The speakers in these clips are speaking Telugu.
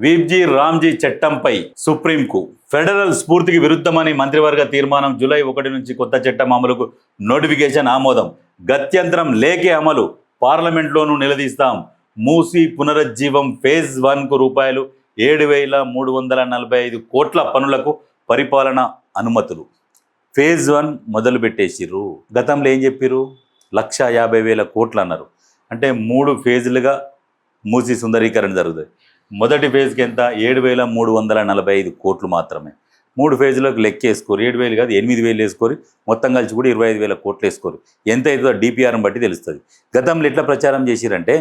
వీబ్జీ రామ్జీ చట్టంపై సుప్రీంకు ఫెడరల్ స్ఫూర్తికి విరుద్ధమని మంత్రివర్గ తీర్మానం. జూలై 1 నుంచి కొత్త చట్టం అమలుకు నోటిఫికేషన్ ఆమోదం. గత్యంతరం లేకే అమలు. పార్లమెంట్లోనూ నిలదీస్తాం. మూసీ పునరుజ్జీవం ఫేజ్ 1కు రూపాయలు 7,345 కోట్ల పనులకు పరిపాలన అనుమతులు. ఫేజ్ 1 మొదలు పెట్టేసిర్రు. గతంలో ఏం చెప్పిర్రు? 1,50,000 కోట్లు అన్నారు. అంటే 3 ఫేజులుగా మూసీ సుందరీకరణ జరుగుతుంది. మొదటి ఫేజ్కి ఎంత? 7,345 కోట్లు మాత్రమే. 3 ఫేజ్లకు లెక్కేసుకోరు. 7,000 కాదు 8,000 వేసుకోరు. మొత్తం కలిసి కూడా 25,000 కోట్లు వేసుకోరు. ఎంత అవుతుందో డిపిఆర్ని బట్టి తెలుస్తుంది. గతంలో ఎట్లా ప్రచారం చేసిరంటే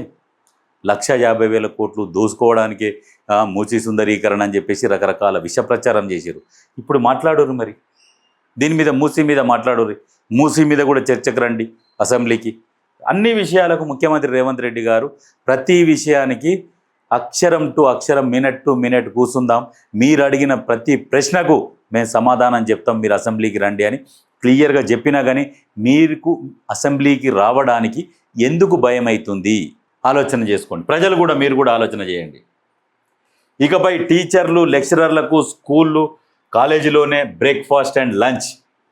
1,50,000 కోట్లు దోసుకోవడానికి మూసీ సుందరీకరణ అని చెప్పేసి రకరకాల విష ప్రచారం చేశారు. ఇప్పుడు మాట్లాడరు. మరి దీని మీద మూసీ మీద మాట్లాడరు. మూసీ మీద కూడా చర్చకు రండి అసెంబ్లీకి. అన్ని విషయాలకు ముఖ్యమంత్రి రేవంత్ రెడ్డి గారు ప్రతి విషయానికి అక్షరం టు అక్షరం, మినిట్ టు మినిట్ కూర్చుందాం, మీరు అడిగిన ప్రతి ప్రశ్నకు మేము సమాధానం చెప్తాం, మీరు అసెంబ్లీకి రండి అని క్లియర్గా చెప్పినా కానీ మీకు అసెంబ్లీకి రావడానికి ఎందుకు భయం అవుతుంది? ఆలోచన చేసుకోండి. ప్రజలు కూడా, మీరు కూడా ఆలోచన చేయండి. ఇకపై టీచర్లు, లెక్చరర్లకు స్కూళ్ళు, కాలేజీలోనే బ్రేక్ఫాస్ట్ అండ్ లంచ్.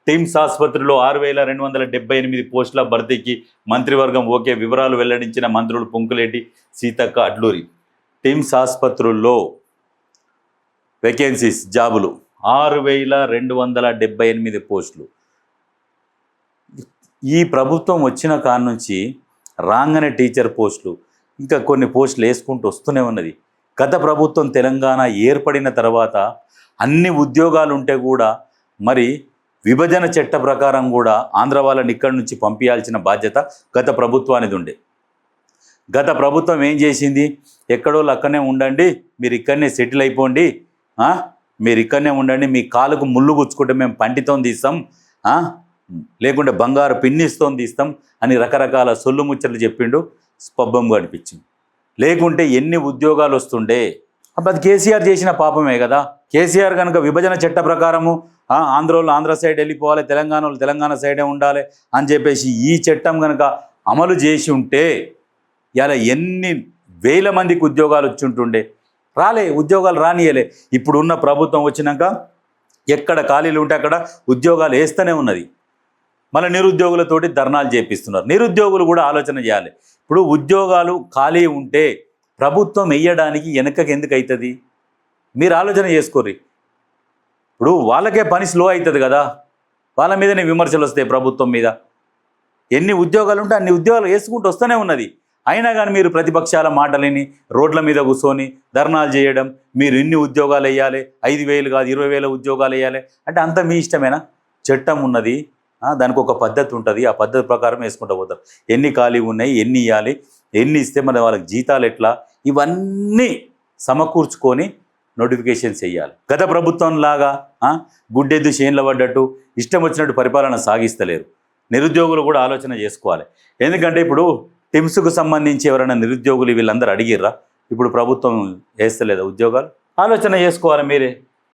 టిమ్స్ ఆసుపత్రిలో 6,278 పోస్టుల భర్తీకి మంత్రివర్గం ఓకే. వివరాలు వెల్లడించిన మంత్రులు పొంకులేటి, సీతక్క, అడ్లూరి. టిమ్స్ ఆసుపత్రుల్లో వేకెన్సీస్, జాబులు 6,278 పోస్టులు. ఈ ప్రభుత్వం వచ్చిన కాడ నుంచి రాగానే టీచర్ పోస్టులు, ఇంకా కొన్ని పోస్టులు వేసుకుంటూ వస్తూనే ఉన్నది. గత ప్రభుత్వం తెలంగాణ ఏర్పడిన తర్వాత అన్ని ఉద్యోగాలు ఉంటే కూడా మరి విభజన చట్ట ప్రకారం కూడా ఆంధ్ర వాళ్ళని ఇక్కడి నుంచి పంపించాల్సిన బాధ్యత గత ప్రభుత్వానిది ఉండే. గత ప్రభుత్వం ఏం చేసింది? ఎక్కడో అక్కడనే ఉండండి, మీరు ఇక్కడనే సెటిల్ అయిపోండి, మీరు ఇక్కడనే ఉండండి, మీ కాలుకు ముళ్ళు గుచ్చుకుంటే మేము పంటితో తీస్తాం, లేకుంటే బంగారు పిన్నిస్తో తీస్తాం అని రకరకాల సొల్లు ముచ్చట్లు చెప్పిండు. పబ్బంగా అనిపించింది. లేకుంటే ఎన్ని ఉద్యోగాలు వస్తుండే. అది కేసీఆర్ చేసిన పాపమే కదా. కేసీఆర్ కనుక విభజన చట్ట ప్రకారము ఆంధ్రోళ్ళు ఆంధ్ర సైడ్ వెళ్ళిపోవాలి, తెలంగాణలో తెలంగాణ సైడే ఉండాలి అని చెప్పేసి ఈ చట్టం కనుక అమలు చేసి ఉంటే ఇలా ఎన్ని వేల మందికి ఉద్యోగాలు వచ్చి ఉంటుండే. రాలే, ఉద్యోగాలు రానియలే. ఇప్పుడున్న ప్రభుత్వం వచ్చినాక ఎక్కడ ఖాళీలు ఉంటే అక్కడ ఉద్యోగాలు వేస్తూనే ఉన్నది. మళ్ళీ నిరుద్యోగులతోటి ధర్నాలు చేపిస్తున్నారు. నిరుద్యోగులు కూడా ఆలోచన చేయాలి. ఇప్పుడు ఉద్యోగాలు ఖాళీ ఉంటే ప్రభుత్వం వెయ్యడానికి వెనకకి ఎందుకు అవుతుంది? మీరు ఆలోచన చేసుకోర్రి. ఇప్పుడు వాళ్ళకే పని స్లో అవుతుంది కదా, వాళ్ళ మీదనే విమర్శలు వస్తాయి ప్రభుత్వం మీద. ఎన్ని ఉద్యోగాలు ఉంటే అన్ని ఉద్యోగాలు వేసుకుంటూ వస్తూనే ఉన్నది. అయినా కానీ మీరు ప్రతిపక్షాల మాటలని రోడ్ల మీద కూర్చొని ధర్నాలు చేయడం, మీరు ఇన్ని ఉద్యోగాలు వేయాలి, 5,000 కాదు 20,000 ఉద్యోగాలు వేయాలి అంటే అంత మీ ఇష్టమేనా? చట్టం ఉన్నది, దానికి ఒక పద్ధతి ఉంటుంది. ఆ పద్ధతి ప్రకారం వేసుకుంటూ పోతారు. ఎన్ని ఖాళీ ఉన్నాయి, ఎన్ని ఇవ్వాలి, ఎన్ని ఇస్తే మరి వాళ్ళకి జీతాలు ఎట్లా, ఇవన్నీ సమకూర్చుకొని నోటిఫికేషన్స్ వేయాలి. గత ప్రభుత్వం లాగా గుడ్డెద్దు చేన్ల పడ్డట్టు ఇష్టం వచ్చినట్టు పరిపాలన సాగిస్తలేరు. నిరుద్యోగులు కూడా ఆలోచన చేసుకోవాలి. ఎందుకంటే ఇప్పుడు టిమ్స్కు సంబంధించి ఎవరైనా నిరుద్యోగులు వీళ్ళందరూ అడిగిర్రా? ఇప్పుడు ప్రభుత్వం వేస్తలేదా ఉద్యోగాలు? ఆలోచన చేసుకోవాలి మీరే.